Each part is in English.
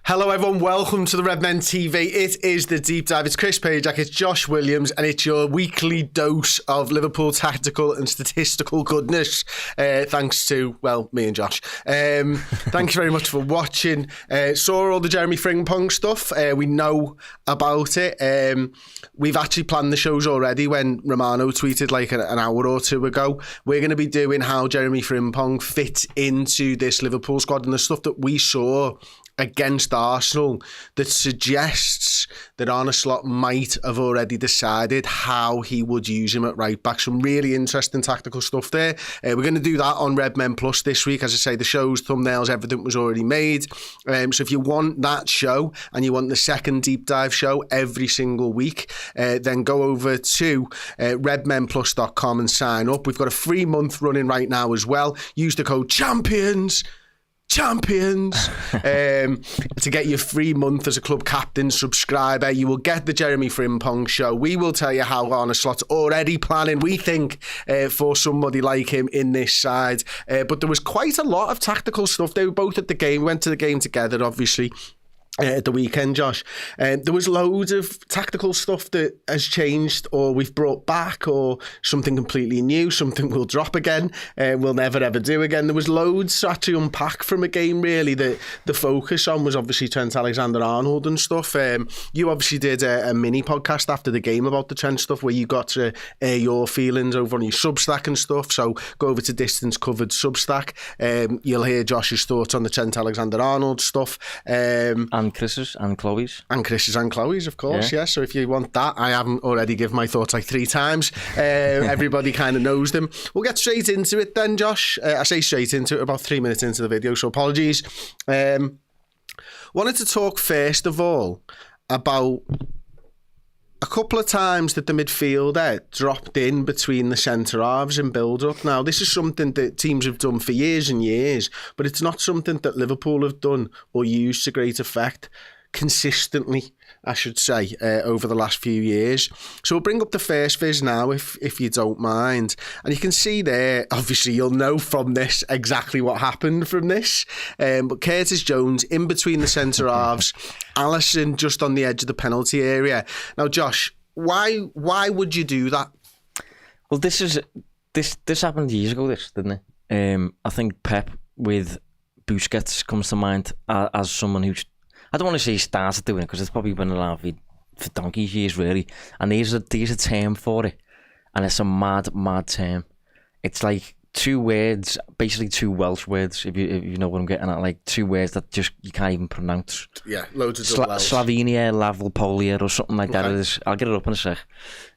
Hello everyone, welcome to the Redmen TV. It is the deep dive. It's Chris Pajak, it's Josh Williams, and it's your weekly dose of Liverpool tactical and statistical goodness. Thanks to, well, me and Josh. Thank you very much for watching. Saw all the Jeremy Frimpong stuff. We know about it. We've actually planned the shows already when Romano tweeted like an hour or two ago. We're going to be doing how Jeremy Frimpong fits into this Liverpool squad and the stuff that we saw against Arsenal that suggests that Arne Slot might have already decided how he would use him at right back. Some really interesting tactical stuff there. We're going to do that on Redmen Plus this week. As I say, the shows, thumbnails, everything was already made. So if you want that show and you want the second deep dive show every single week, then go over to redmenplus.com and sign up. We've got a free month running right now as well. Use the code CHAMPIONS to get your free month as a club captain subscriber. You will get the Jeremy Frimpong show. We will tell you how Arne Slot's already planning, we think, for somebody like him in this side. But there was quite a lot of tactical stuff. They were both at the game, went to the game together, obviously. At the weekend, Josh. There was loads of tactical stuff that has changed or we've brought back or something completely new, something we'll drop again, we'll never ever do again. There was loads to actually unpack from a game, really. The focus on was obviously Trent Alexander-Arnold and stuff. You obviously did a mini podcast after the game about the Trent stuff where you got to air your feelings over on your Substack and stuff. So go over to Distance Covered Substack. You'll hear Josh's thoughts on the Trent Alexander-Arnold stuff. And Chris's and Chloe's. And Chris's and Chloe's, of course, yeah. So if you want that, I haven't already given my thoughts like 3 times. Everybody kind of knows them. We'll get straight into it then, Josh. I say straight into it, about 3 minutes into the video, so apologies. Wanted to talk first of all about a couple of times that the midfielder dropped in between the centre-halves in build-up. Now, this is something that teams have done for years and years, but it's not something that Liverpool have done or used to great effect consistently, I should say, over the last few years. So we'll bring up the first viz now, if you don't mind. And you can see there, obviously you'll know from this exactly what happened from this. But Curtis Jones in between the centre-halves, Alisson just on the edge of the penalty area. Now, Josh, why would you do that? Well, this happened years ago, didn't it? I think Pep with Busquets comes to mind as someone who's, I don't want to say he started doing it because it's probably been around for donkey's years, really. And there's a term for it, and it's a mad term. It's like 2 words, basically 2 Welsh words, if you know what I'm getting at, like 2 words that just you can't even pronounce. Yeah, loads of Welsh. Slovenia, Lavlpolia, or something like that. It is. I'll get it up in a sec.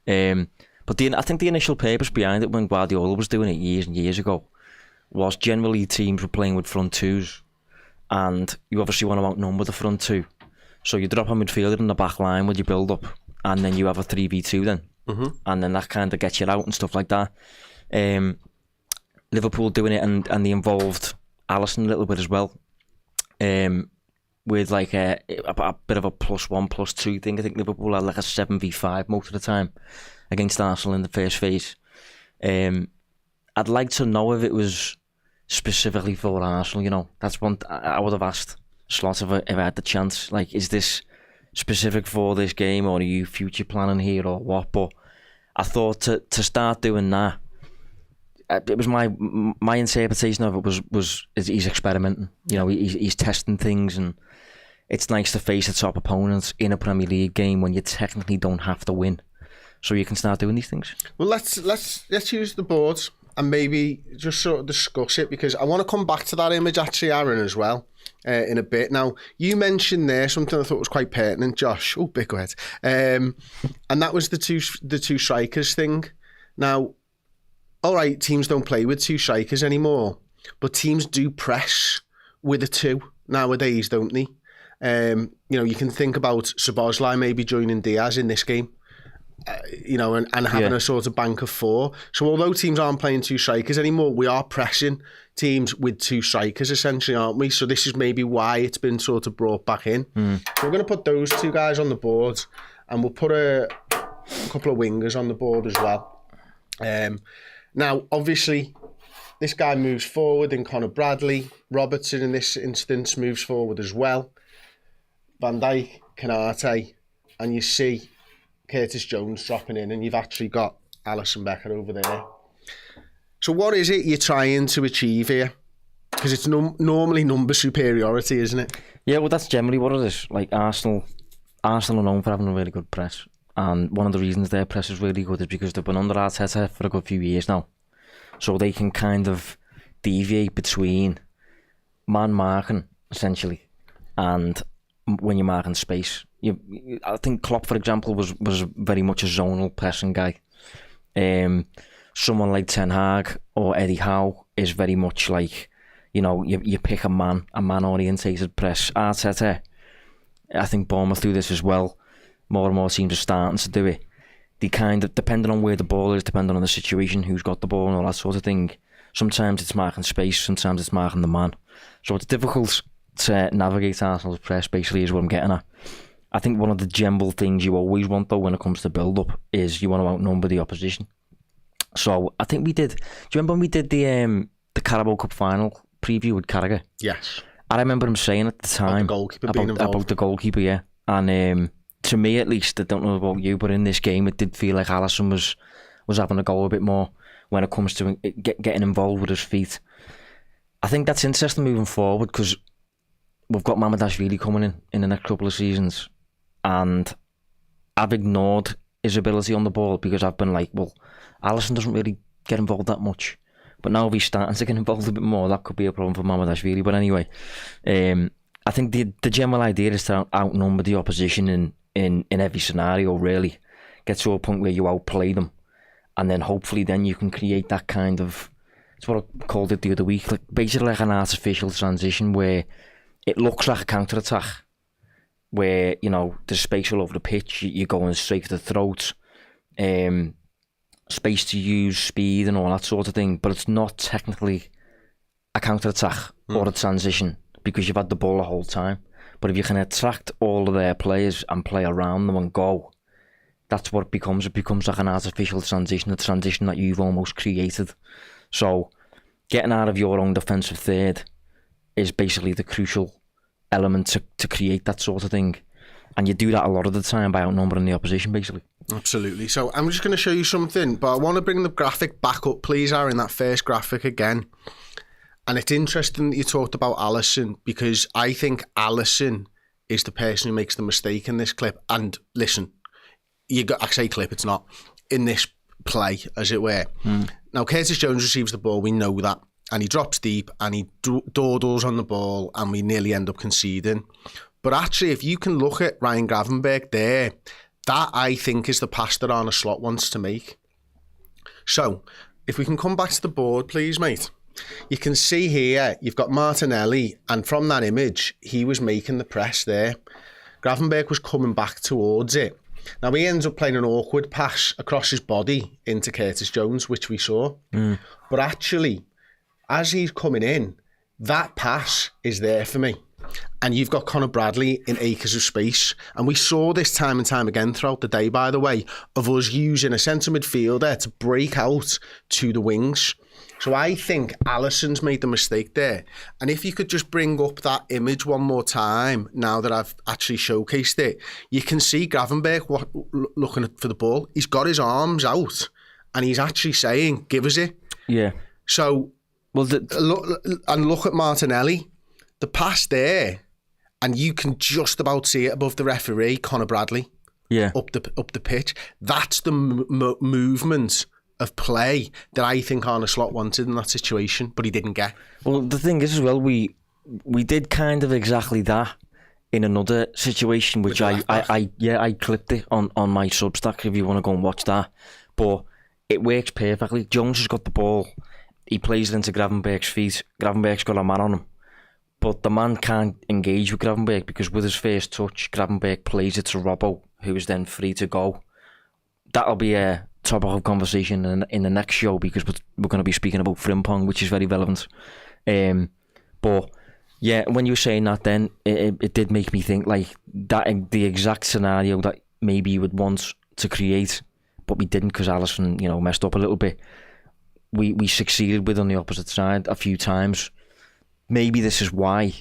But I think the initial purpose behind it when Guardiola was doing it years and years ago was generally teams were playing with front 2s. And you obviously want to outnumber the front 2. So you drop a midfielder in the back line with your build-up, and then you have a 3v2 then. Mm-hmm. And then that kind of gets you out and stuff like that. Liverpool doing it, and they involved Alisson a little bit as well. With like a bit of a +1, +2 thing. I think Liverpool had like a 7v5 most of the time against Arsenal in the first phase. I'd like to know if it was specifically for Arsenal, you know. That's one I would have asked Slot if I had the chance. Like, is this specific for this game, or are you future planning here, or what? But I thought to start doing that, it was my interpretation of it was he's experimenting. You know, he's testing things, and it's nice to face the top opponents in a Premier League game when you technically don't have to win, so you can start doing these things. Well, let's use the boards and maybe just sort of discuss it, because I want to come back to that image actually, Aaron, as well, in a bit. Now, you mentioned there something I thought was quite pertinent, Josh. Oh, big go ahead. And that was the two strikers thing. Now, all right, teams don't play with 2 strikers anymore, but teams do press with a 2 nowadays, don't they? You know, you can think about Szoboszlai maybe joining Diaz in this game. You know, and having a sort of bank of 4. So although teams aren't playing 2 strikers anymore, we are pressing teams with 2 strikers essentially, aren't we? So this is maybe why it's been sort of brought back in. So we're going to put those 2 guys on the board, and we'll put a couple of wingers on the board as well. Now, obviously, this guy moves forward in Conor Bradley. Robertson in this instance moves forward as well. Van Dijk, Canate, and you see Curtis Jones dropping in, and you've actually got Alisson Becker over there. So what is it you're trying to achieve here? Because it's normally number superiority, isn't it? Yeah, well, that's generally what it is. Like Arsenal are known for having a really good press, and one of the reasons their press is really good is because they've been under Arteta for a good few years now, so they can kind of deviate between man marking essentially and when you're marking space. I think Klopp, for example, was very much a zonal pressing guy. Someone like Ten Hag or Eddie Howe is very much like, you pick a man orientated press. Arteta, I think Bournemouth do this as well. More and more teams are starting to do it. They kind of, depending on where the ball is, depending on the situation, who's got the ball and all that sort of thing, sometimes it's marking space, sometimes it's marking the man. So it's difficult to navigate Arsenal's press, basically, is what I'm getting at. I think one of the general things you always want, though, when it comes to build-up, is you want to outnumber the opposition. So I think we did. Do you remember when we did the Carabao Cup final preview with Carragher? Yes. I remember him saying at the time about the goalkeeper, yeah. And to me, at least, I don't know about you, but in this game, it did feel like Alisson was having to go a bit more when it comes to getting involved with his feet. I think that's interesting moving forward because we've got Mamardashvili coming in the next couple of seasons, and I've ignored his ability on the ball because I've been like, well, Alisson doesn't really get involved that much, but now if he's starting to get involved a bit more, that could be a problem for Mamardashvili. But anyway, I think the general idea is to outnumber the opposition in every scenario, really. Get to a point where you outplay them, and then hopefully then you can create that kind of, it's what I called it the other week, like basically like an artificial transition where it looks like a counter-attack, where, there's space all over the pitch, you're going straight for the throat, space to use, speed and all that sort of thing, but it's not technically a counter-attack or a transition because you've had the ball the whole time. But if you can attract all of their players and play around them and go, that's what it becomes. It becomes like an artificial transition, a transition that you've almost created. So getting out of your own defensive third is basically the crucial element to create that sort of thing. And you do that a lot of the time by outnumbering the opposition, basically. Absolutely. So I'm just going to show you something, but I want to bring the graphic back up, please, Aaron, that first graphic again. And it's interesting that you talked about Alisson, because I think Alisson is the person who makes the mistake in this clip. And listen, I say clip, it's not, in this play, as it were. Now, Curtis Jones receives the ball, we know that. And he drops deep and he dawdles on the ball and we nearly end up conceding. But actually, if you can look at Ryan Gravenberch there, that I think is the pass that Arne Slot wants to make. So, if we can come back to the board, please, mate. You can see here, you've got Martinelli, and from that image, he was making the press there. Gravenberch was coming back towards it. Now, he ends up playing an awkward pass across his body into Curtis Jones, which we saw. But actually, as he's coming in, that pass is there for me. And you've got Conor Bradley in acres of space. And we saw this time and time again throughout the day, by the way, of us using a centre midfielder to break out to the wings. So I think Alisson's made the mistake there. And if you could just bring up that image one more time, now that I've actually showcased it, you can see Gravenberch looking for the ball. He's got his arms out and he's actually saying, give us it. Yeah. So, look at Martinelli. The pass there, and you can just about see it above the referee, Conor Bradley, up the pitch. That's the movement of play that I think Arne Slot wanted in that situation, but he didn't get. Well, the thing is as well, we did kind of exactly that in another situation, which I clipped it on my Substack if you want to go and watch that. But it works perfectly. Jones has got the ball. He plays it into Gravenberch's feet. Gravenberch's got a man on him. But the man can't engage with Gravenberch because with his first touch, Gravenberch plays it to Robbo, who is then free to go. That'll be a topic of conversation in the next show because we're going to be speaking about Frimpong, which is very relevant. But yeah, when you were saying that then, it did make me think like that the exact scenario that maybe you would want to create, but we didn't because Alisson, messed up a little bit. We succeeded with on the opposite side a few times. Maybe this is why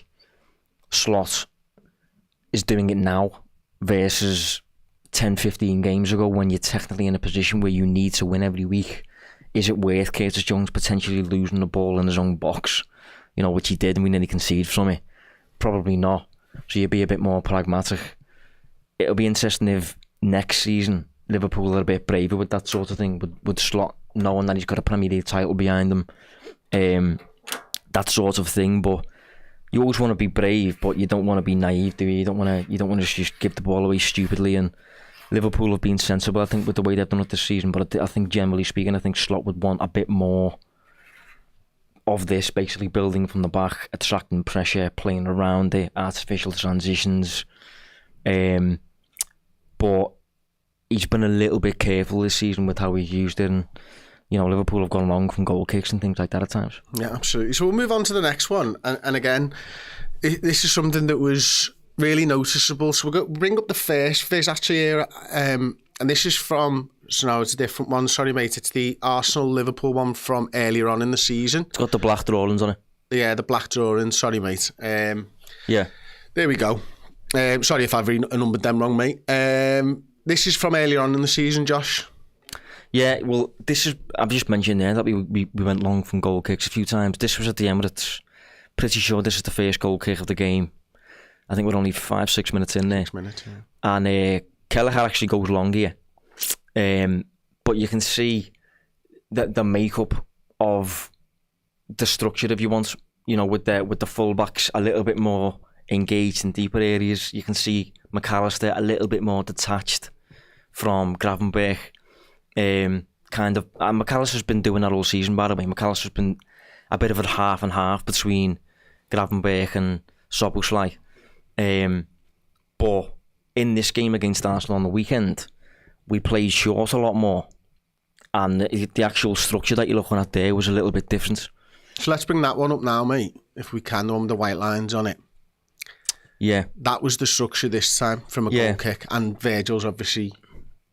Slot is doing it now versus 10, 15 games ago when you're technically in a position where you need to win every week. Is it worth Curtis Jones potentially losing the ball in his own box? You know, which he did and we nearly conceded from it. Probably not. So you'd be a bit more pragmatic. It'll be interesting if next season Liverpool are a bit braver with that sort of thing, with Slot knowing that he's got a Premier League title behind him. That sort of thing, but you always want to be brave, but you don't want to be naive, do you? You don't want to just give the ball away stupidly. And Liverpool have been sensible, I think, with the way they've done it this season. But I think, generally speaking, I think Slot would want a bit more of this, basically building from the back, attracting pressure, playing around it, artificial transitions. But he's been a little bit careful this season with how he's used it. And, you know, Liverpool have gone long from goal kicks and things like that at times. Yeah, absolutely. So we'll move on to the next one. And again, this is something that was really noticeable. So we'll bring up the first viz actually here. And this is from, so now it's a different one, sorry mate, it's the Arsenal-Liverpool one from earlier on in the season. It's got the black drawings on it. Yeah, the black drawings, sorry mate. Yeah. There we go. Sorry if I've numbered them wrong, mate. This is from earlier on in the season, Josh. Yeah, well, this is, I've just mentioned there that we went long from goal kicks a few times. This was at the Emirates. Pretty sure this is the first goal kick of the game. I think we're only 5-6 minutes in there. 6 minutes, yeah. And Kelleher actually goes long here. But you can see the makeup of the structure, if you want, you know, with the full-backs a little bit more engaged in deeper areas. You can see McAllister a little bit more detached from Gravenberch. And McAllister's been doing that all season, by the way. McAllister's been a bit of a half and half between Gravenberch and Szoboszlai. But in this game against Arsenal on the weekend, we played short a lot more, and the actual structure that you're looking at there was a little bit different. So let's bring that one up now, mate, if we can, the white lines on it. Yeah. That was the structure this time from a goal kick, and Virgil's obviously,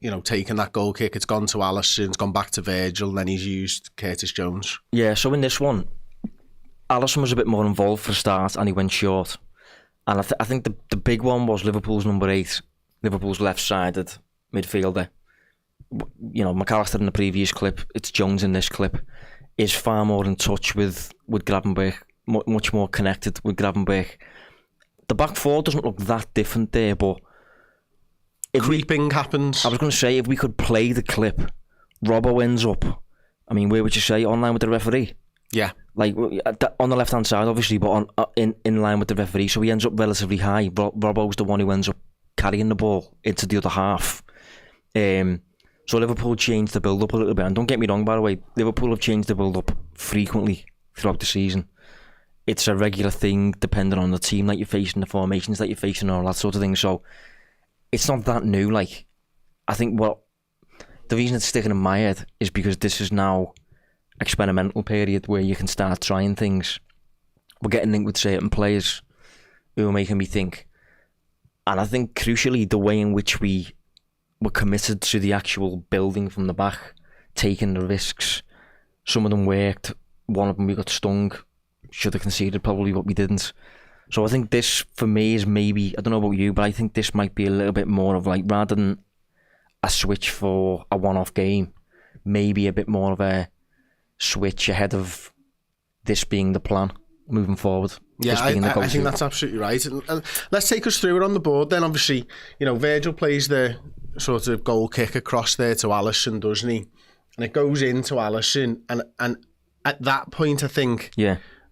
you know, taken that goal kick. It's gone to Alisson, it's gone back to Virgil, then he's used Curtis Jones. Yeah, so in this one, Alisson was a bit more involved for a start, and he went short. And I think the big one was Liverpool's number 8, Liverpool's left-sided midfielder. You know, McAllister in the previous clip, it's Jones in this clip, is far more in touch with Gravenberch, much more connected with Gravenberch. The back four doesn't look that different there, but creeping happens. I was going to say, if we could play the clip, Robbo ends up, I mean, where would you say, on line with the referee? Yeah. Like, on the left-hand side, obviously, but in line with the referee, so he ends up relatively high. Robbo's the one who ends up carrying the ball into the other half. So Liverpool changed the build-up a little bit, and don't get me wrong, by the way, Liverpool have changed the build-up frequently throughout the season. It's a regular thing, depending on the team that you're facing, the formations that you're facing, all that sort of thing, so it's not that new. Like, I think the reason it's sticking in my head is because this is now experimental period where you can start trying things. We're getting linked with certain players who are making me think, and I think crucially the way in which we were committed to the actual building from the back, taking the risks. Some of them worked, one of them we got stung, should have conceded probably, but we didn't. So I think this for me is maybe, I don't know about you, but I think this might be a little bit more of like, rather than a switch for a one-off game, maybe a bit more of a switch ahead of this being the plan moving forward. Yeah, I think that's absolutely right. And let's take us through it on the board then. Obviously, you know, Virgil plays the sort of goal kick across there to Alisson, doesn't he? And it goes into Alisson, and at that point, I think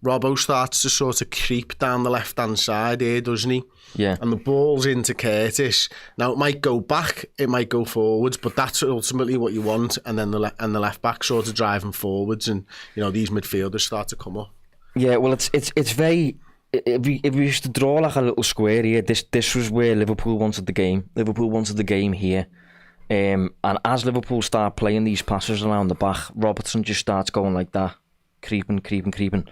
Robbo starts to sort of creep down the left-hand side here, doesn't he? Yeah. And the ball's into Curtis. Now, it might go back, it might go forwards, but that's ultimately what you want. And then the left back sort of driving forwards, and, you know, these midfielders start to come up. Yeah, well, it's very... If we used to draw like a little square here, this was where Liverpool wanted the game. Liverpool wanted the game here. And as Liverpool start playing these passes around the back, Robertson just starts going like that, creeping.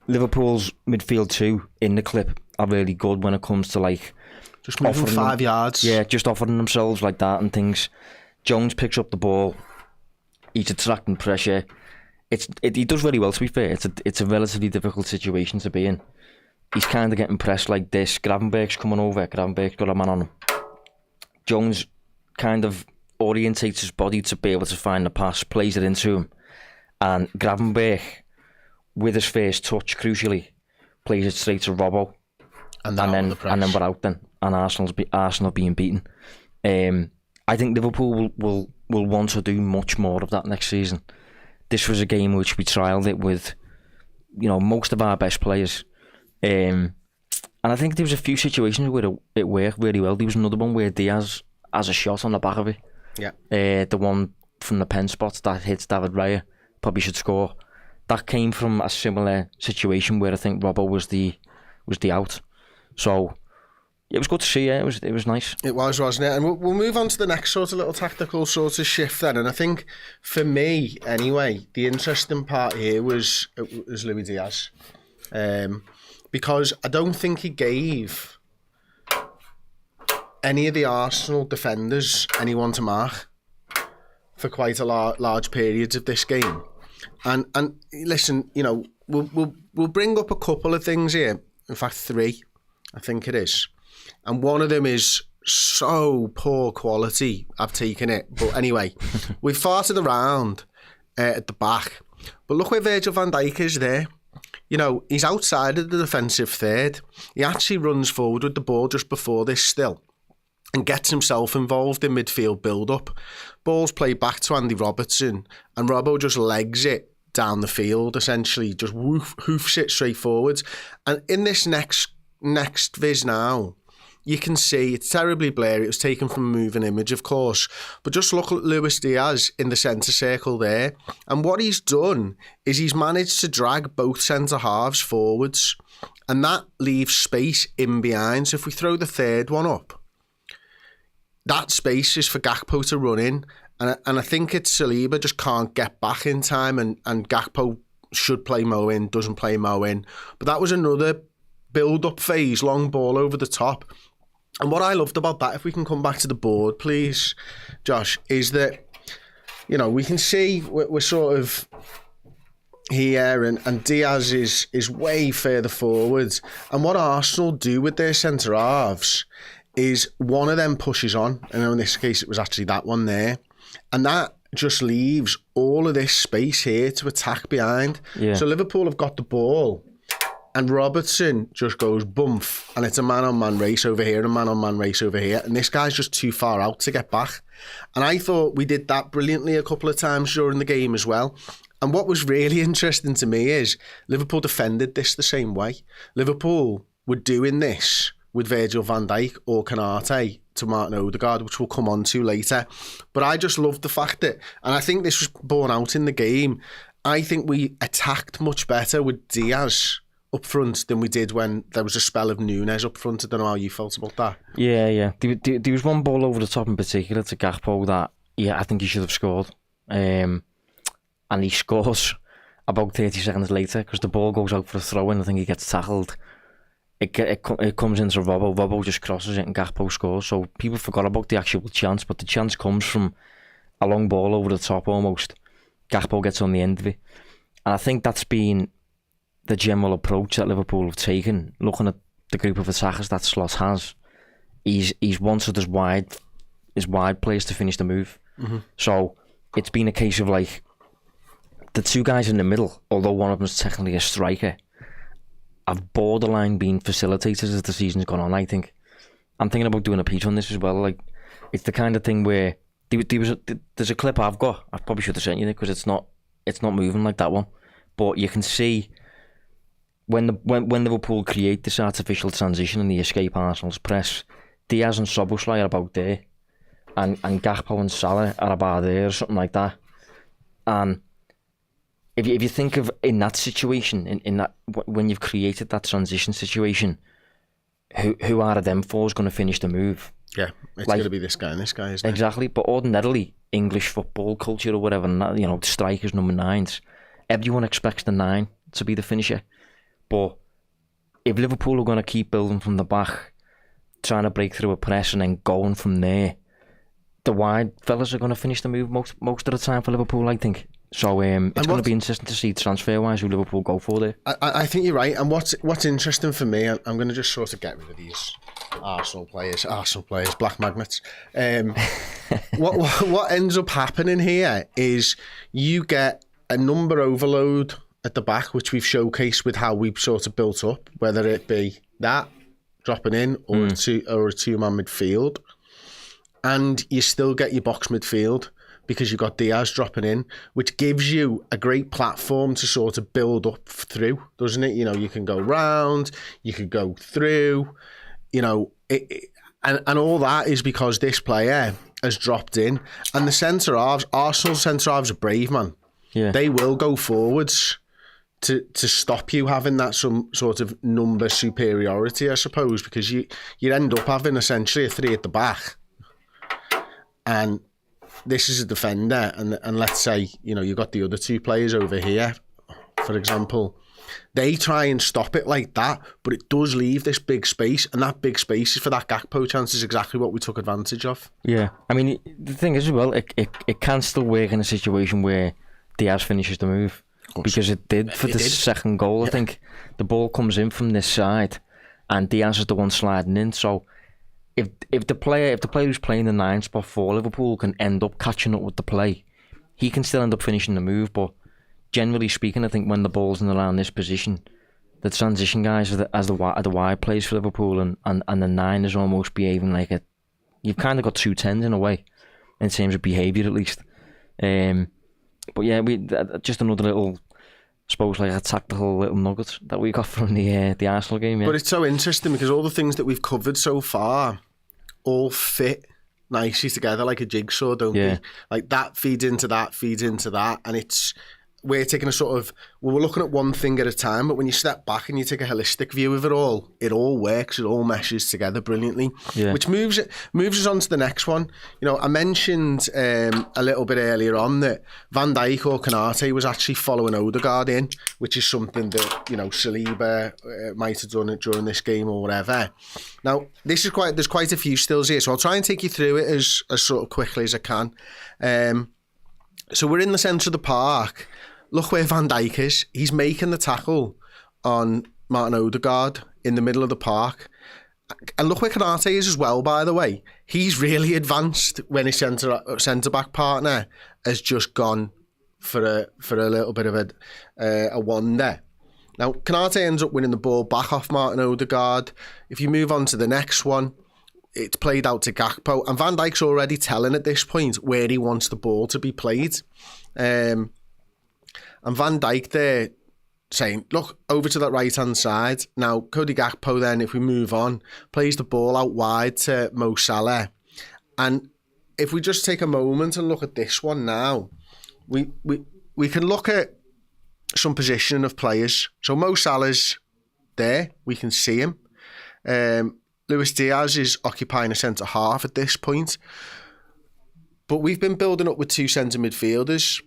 Liverpool's midfield too, in the clip, are really good when it comes to like... just moving 5 yards. Yeah, just offering themselves like that and things. Jones picks up the ball. He's attracting pressure. He does very well, to be fair. It's a relatively difficult situation to be in. he's kind of getting pressed like this. Gravenberch's coming over. Gravenberch's got a man on him. Jones kind of orientates his body to be able to find the pass, plays it into him. And Gravenberch, with his first touch, crucially, plays it straight to Robbo. And then we're out then. And Arsenal being beaten. I think Liverpool will want to do much more of that next season. This was a game in which we trialled it with, most of our best players. And I think there was a few situations where it worked really well. There was another one where Diaz has a shot on the back of it. Yeah. The one from the pen spot that hits David Raya, probably should score. That came from a similar situation where I think Robbo was the out. So it was good to see. It was nice. It was, wasn't it? And we'll move on to the next sort of little tactical sort of shift then. And I think for me, anyway, the interesting part here was Luis Diaz, because I don't think he gave any of the Arsenal defenders anyone to mark for quite a large periods of this game. And listen, we'll bring up a couple of things here. In fact, 3, I think it is. And one of them is so poor quality, I've taken it. But anyway, we've farted around at the back. But look where Virgil van Dijk is there. He's outside of the defensive third. He actually runs forward with the ball just before this still and gets himself involved in midfield build-up. Ball's played back to Andy Robertson and Robbo just legs it down the field, essentially, just hoofs it straight forwards. And in this next viz now, you can see it's terribly blurry. It was taken from a moving image, of course. But just look at Luis Diaz in the centre circle there. And what he's done is he's managed to drag both centre halves forwards. And that leaves space in behind. So if we throw the third one up, that space is for Gakpo to run in. And I think it's Saliba just can't get back in time. And Gakpo should play Mo in, doesn't play Mo in. But that was another build-up phase, long ball over the top. And what I loved about that, if we can come back to the board, please, Josh, is that, we can see we're sort of here and Diaz is way further forward. And what Arsenal do with their centre halves is one of them pushes on. And in this case, it was actually that one there. And that just leaves all of this space here to attack behind. Yeah. So Liverpool have got the ball. And Robertson just goes bump, and it's a man-on-man race over here, and a man-on-man race over here, and this guy's just too far out to get back. And I thought we did that brilliantly a couple of times during the game as well. And what was really interesting to me is Liverpool defended this the same way. Liverpool were doing this with Virgil van Dijk or Canate to Martin Odegaard, which we'll come on to later. But I just loved the fact that, and I think this was borne out in the game, I think we attacked much better with Diaz up front than we did when there was a spell of Nunes up front. I don't know how you felt about that. Yeah. There was one ball over the top in particular to Gakpo that, I think he should have scored. And he scores about 30 seconds later because the ball goes out for a throw-in. I think he gets tackled. It comes into Robbo. Robbo just crosses it and Gakpo scores. So people forgot about the actual chance, but the chance comes from a long ball over the top almost. Gakpo gets on the end of it. And I think that's been the general approach that Liverpool have taken, looking at the group of attackers that Slot has. He's wanted his wide players to finish the move. Mm-hmm. So it's been a case of like the two guys in the middle, although one of them is technically a striker, have borderline been facilitators as the season's gone on. I think I'm thinking about doing a piece on this as well. Like it's the kind of thing where there's a clip I've got. I probably should have sent you it because it's not moving like that one, but you can see. When Liverpool create this artificial transition and they escape Arsenal's press, Diaz and Szoboszlai are about there, and Gakpo and Salah are about there or something like that. And if you think of in that situation, in that when you've created that transition situation, who out of them four is going to finish the move? Yeah, it's going to be this guy and this guy, isn't it? Exactly, but ordinarily English football culture or whatever, strikers, number 9s, everyone expects the 9 to be the finisher. But if Liverpool are going to keep building from the back, trying to break through a press and then going from there, the wide fellas are going to finish the move most of the time for Liverpool, I think. So it's going to be interesting to see transfer-wise who Liverpool go for there. I think you're right. And what's interesting for me, I'm going to just sort of get rid of these Arsenal players, black magnets. What ends up happening here is you get a number overload at the back, which we've showcased with how we've sort of built up, whether it be that dropping in or a two-man midfield, and you still get your box midfield because you've got Diaz dropping in, which gives you a great platform to sort of build up through, doesn't it? You know, you can go round, you could go through, you know, and all that is because this player has dropped in, and the centre-halves, Arsenal centre-halves are brave, man. Yeah. They will go forwards to stop you having that some sort of number superiority, I suppose, because you end up having essentially a three at the back, and this is a defender, and let's say, you know, you've got the other two players over here, for example, they try and stop it like that, but it does leave this big space, and that big space is for that Gakpo chance is exactly what we took advantage of. Yeah, I mean, the thing is as well, it can still work in a situation where Diaz finishes the move, because it did for the second goal. I think the ball comes in from this side, and Diaz is the one sliding in. So if the player who's playing the 9 spot for Liverpool can end up catching up with the play, he can still end up finishing the move. But generally speaking, I think when the ball's in around this position, the transition guys are the wide plays for Liverpool, and the 9 is almost behaving like you've kind of got 2 10s in a way, in terms of behaviour at least. But yeah, just another little, I suppose, like a tactical little nugget that we got from the Arsenal game. Yeah. But it's so interesting because all the things that we've covered so far all fit nicely together like a jigsaw, don't they? Like that feeds into that, and we're taking a sort of, we're looking at one thing at a time, but when you step back and you take a holistic view of it all works, it all meshes together brilliantly, which moves us on to the next one. You know, I mentioned a little bit earlier on that Van Dijk or Konate was actually following Odegaard in, which is something that, you know, Saliba might have done it during this game or whatever. Now, there's quite a few stills here, so I'll try and take you through it as sort of quickly as I can. So we're in the centre of the park. Look where Van Dijk is. He's making the tackle on Martin Odegaard in the middle of the park. And look where Konate is as well, by the way. He's really advanced when his centre-back partner has just gone for a little bit of a wonder. Now, Konate ends up winning the ball back off Martin Odegaard. If you move on to the next one, it's played out to Gakpo. And Van Dijk's already telling at this point where he wants the ball to be played. And Van Dijk there saying, look, over to that right-hand side. Now, Cody Gakpo then, if we move on, plays the ball out wide to Mo Salah. And if we just take a moment and look at this one now, we can look at some positioning of players. So Mo Salah's there, we can see him. Luis Diaz is occupying a centre-half at this point. But we've been building up with 2 centre midfielders.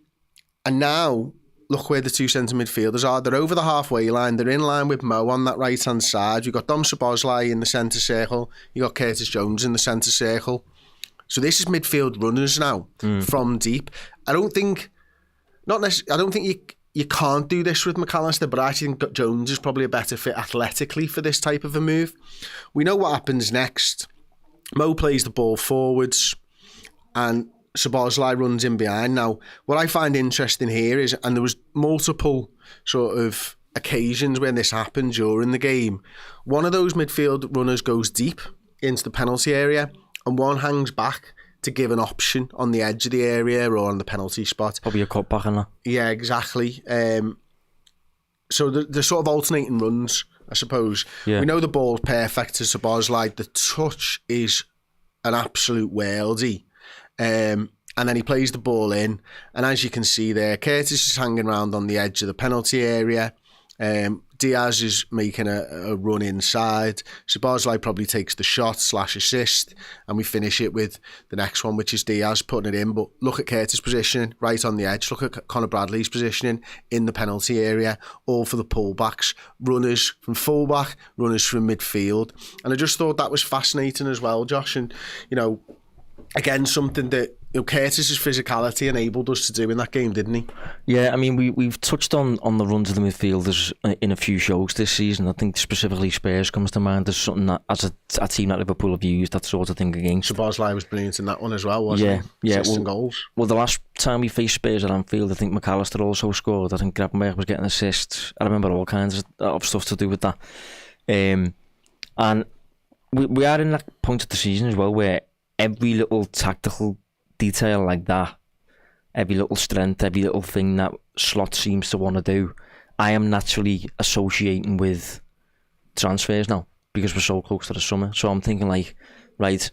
And now, look where the 2 centre midfielders are. They're over the halfway line. They're in line with Mo on that right-hand side. You've got Dom Szoboszlai in the centre circle. You've got Curtis Jones in the centre circle. So this is midfield runners now from deep. I don't think you can't do this with McAllister, but I actually think Jones is probably a better fit athletically for this type of a move. We know what happens next. Mo plays the ball forwards, and Szoboszlai runs in behind. Now, what I find interesting here is, and there was multiple sort of occasions when this happened during the game, one of those midfield runners goes deep into the penalty area and one hangs back to give an option on the edge of the area or on the penalty spot. Probably a cut back on that. Yeah, exactly. So they're sort of alternating runs, I suppose. Yeah. We know the ball's perfect to Szoboszlai. The touch is an absolute worldie. And then he plays the ball in, and as you can see there, Curtis is hanging around on the edge of the penalty area. Diaz is making a run inside. Szoboszlai probably takes the shot / assist, and we finish it with the next one, which is Diaz putting it in. But look at Curtis' positioning right on the edge. Look at Conor Bradley's positioning in the penalty area, all for the pullbacks. Runners from fullback, runners from midfield. And I just thought that was fascinating as well, Josh. And, you know, again, something that, Curtis's physicality enabled us to do in that game, didn't he? Yeah, I mean, we've touched on the runs of the midfielders in a few shows this season. I think specifically Spurs comes to mind as something that, as a team that Liverpool have used that sort of thing against. Szoboszlai was brilliant in that one as well, wasn't he? Yeah. Assists and goals. Well, the last time we faced Spurs at Anfield, I think McAllister also scored. I think Gravenberch was getting assists. I remember all kinds of stuff to do with that. And we are in that point of the season as well where every little tactical detail like that, every little strength, every little thing that Slot seems to want to do, I am naturally associating with transfers now because we're so close to the summer. So I'm thinking like, right,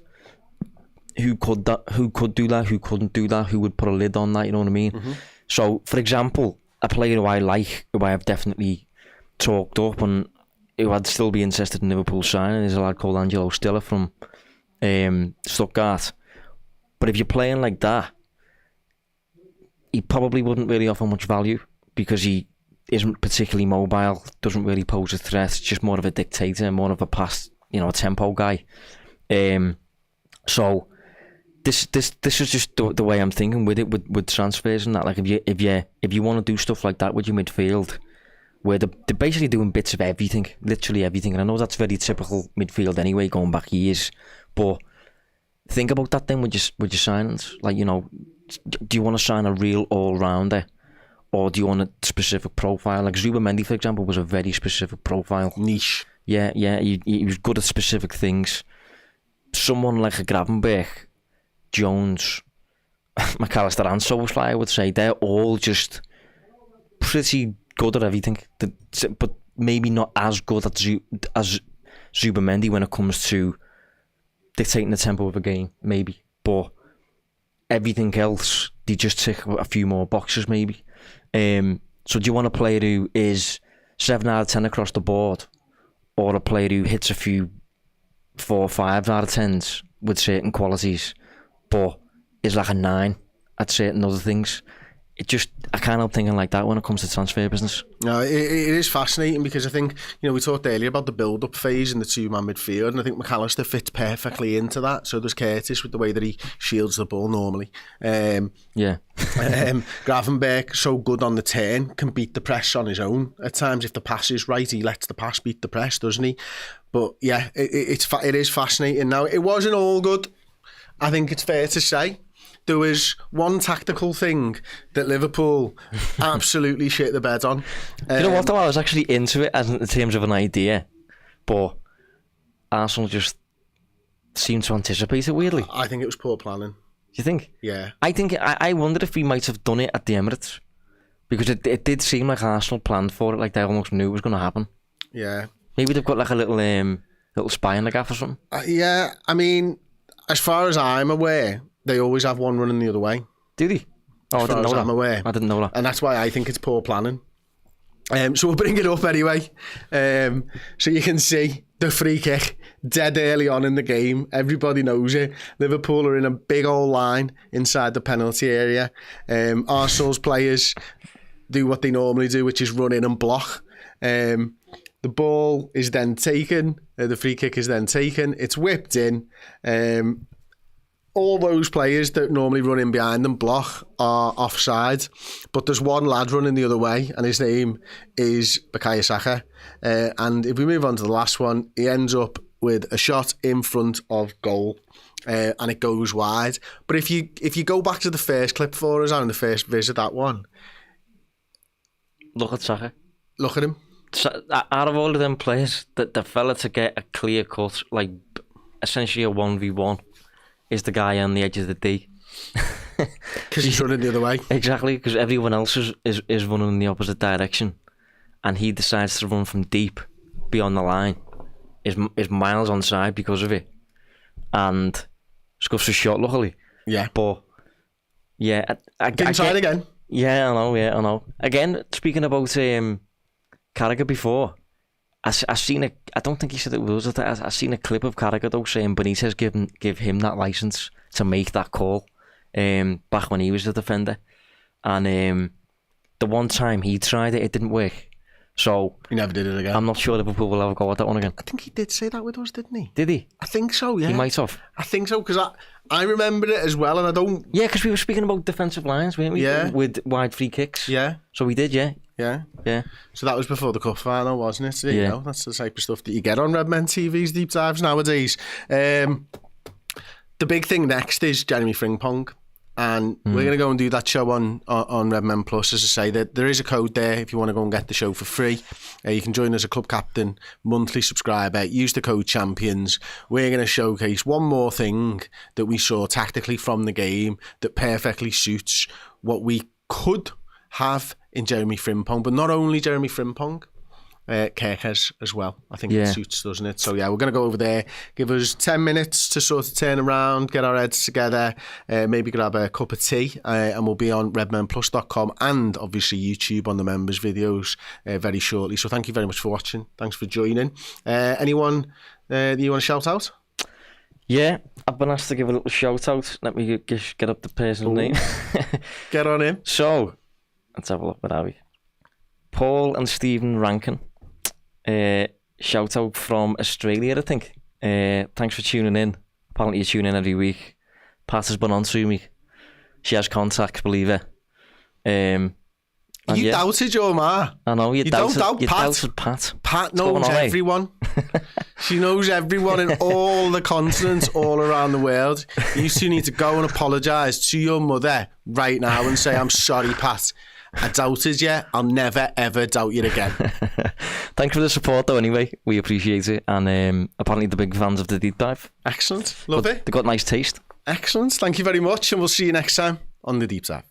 who could do that, who couldn't do that, who would put a lid on that, you know what I mean? Mm-hmm. So for example, a player who I like, who I have definitely talked up and who I'd still be interested in Liverpool signing is a lad called Angelo Stiller from Stuttgart. But if you're playing like that, he probably wouldn't really offer much value because he isn't particularly mobile, doesn't really pose a threat, just more of a dictator, more of a pass, a tempo guy. So this is just the way I'm thinking with it, with transfers and that. Like if you want to do stuff like that with your midfield, where they're basically doing bits of everything, literally everything. And I know that's very typical midfield anyway, going back years, but think about that then with your signings. Like, do you want to sign a real all-rounder or do you want a specific profile? Like Zubimendi, for example, was a very specific profile. Niche. Yeah, he was good at specific things. Someone like a Gravenberch, Jones, McAllister and Szoboszlai, I would say, they're all just pretty good at everything, but maybe not as good as Zubimendi when it comes to dictating the tempo of a game, maybe. But everything else, they just tick a few more boxes, maybe. So do you want a player who is 7 out of 10 across the board, or a player who hits a few 4 or 5 out of 10s with certain qualities, but is like a 9 at certain other things? I can't help thinking like that when it comes to transfer business. No, it is fascinating because I think, we talked earlier about the build-up phase in the two-man midfield, and I think McAllister fits perfectly into that. So does Curtis with the way that he shields the ball normally. Gravenberch, so good on the turn, can beat the press on his own. At times, if the pass is right, he lets the pass beat the press, doesn't he? But yeah, it is fascinating. Now, it wasn't all good. I think it's fair to say. There was one tactical thing that Liverpool absolutely shit the bed on. You know what, though? I was actually into it as in terms of an idea, but Arsenal just seemed to anticipate it weirdly. I think it was poor planning. Do you think? Yeah. I wondered if we might have done it at the Emirates, because it did seem like Arsenal planned for it, like they almost knew it was going to happen. Yeah. Maybe they've got like a little spy in the gaff or something. Yeah, I mean, as far as I'm aware, they always have one running the other way. Do they? Oh, I didn't know that. I'm aware. I didn't know that. And that's why I think it's poor planning. So we'll bring it up anyway. So you can see the free kick dead early on in the game. Everybody knows it. Liverpool are in a big old line inside the penalty area. Arsenal's players do what they normally do, which is run in and block. The ball is then taken. The free kick is then taken. It's whipped in. All those players that normally run in behind them block are offside, but there's one lad running the other way, and his name is Bukayo Saka. And if we move on to the last one, he ends up with a shot in front of goal, and it goes wide. But if you go back to the first clip for us, on the first visit, that one, look at Saka. Look at him. Out of all of them players, the fella to get a clear cut, like essentially a 1v1. Is the guy on the edge of the D. Because he's running the other way. Exactly, because everyone else is running in the opposite direction, and he decides to run from deep beyond the line. Is miles on side because of it, and scuffs a shot luckily. Yeah, but yeah, I try it again. Yeah, I know. Again, speaking about Carragher before. I seen I don't think he said it was. I seen a clip of Carragher though saying Benitez give him that license to make that call. Back when he was the defender, and the one time he tried it, it didn't work. So He never did it again. I'm not sure Liverpool will ever go at that one again. I think he did say that with us, didn't he? Did he? I think so, yeah. He might have. I think so, because I remember it as well, and I don't... Yeah, because we were speaking about defensive lines, weren't we? Yeah. With wide free kicks. Yeah. So we did, yeah. Yeah. Yeah. So that was before the cup final, wasn't it? So, you know, that's the type of stuff that you get on Redmen TV's deep dives nowadays. The big thing next is Jeremy Frimpong. And we're going to go and do that show on Redmen Plus. As I say, there is a code there if you want to go and get the show for free. You can join as a Club Captain monthly subscriber. Use the code CHAMPIONS. We're going to showcase one more thing that we saw tactically from the game that perfectly suits what we could have in Jeremy Frimpong, but not only Jeremy Frimpong. Kirkes as well. I think it suits, doesn't it? So yeah, we're going to go over there, give us 10 minutes to sort of turn around, get our heads together, maybe grab a cup of tea, and we'll be on redmenplus.com and obviously YouTube on the members videos very shortly. So thank you very much for watching. Thanks for joining. Anyone that you want to shout out? Yeah, I've been asked to give a little shout out. Let me get up the person's name. Get on in. So, let's have a look. Where are we? Paul and Stephen Rankin. Shout out from Australia, I think. Thanks for tuning in. Apparently you tune in every week. Pat has been on to me. She has contacts, believe it. You doubted your ma. I know, you don't doubt you Pat. Doubted Pat. Pat knows everyone. She knows everyone in all the continents all around the world. You two need to go and apologise to your mother right now and say, I'm sorry, Pat. I doubted you. I'll never, ever doubt you again. Thanks for the support, though, anyway. We appreciate it. And apparently they're big fans of the deep dive. Excellent. Love it. They've got nice taste. Excellent. Thank you very much. And we'll see you next time on the deep dive.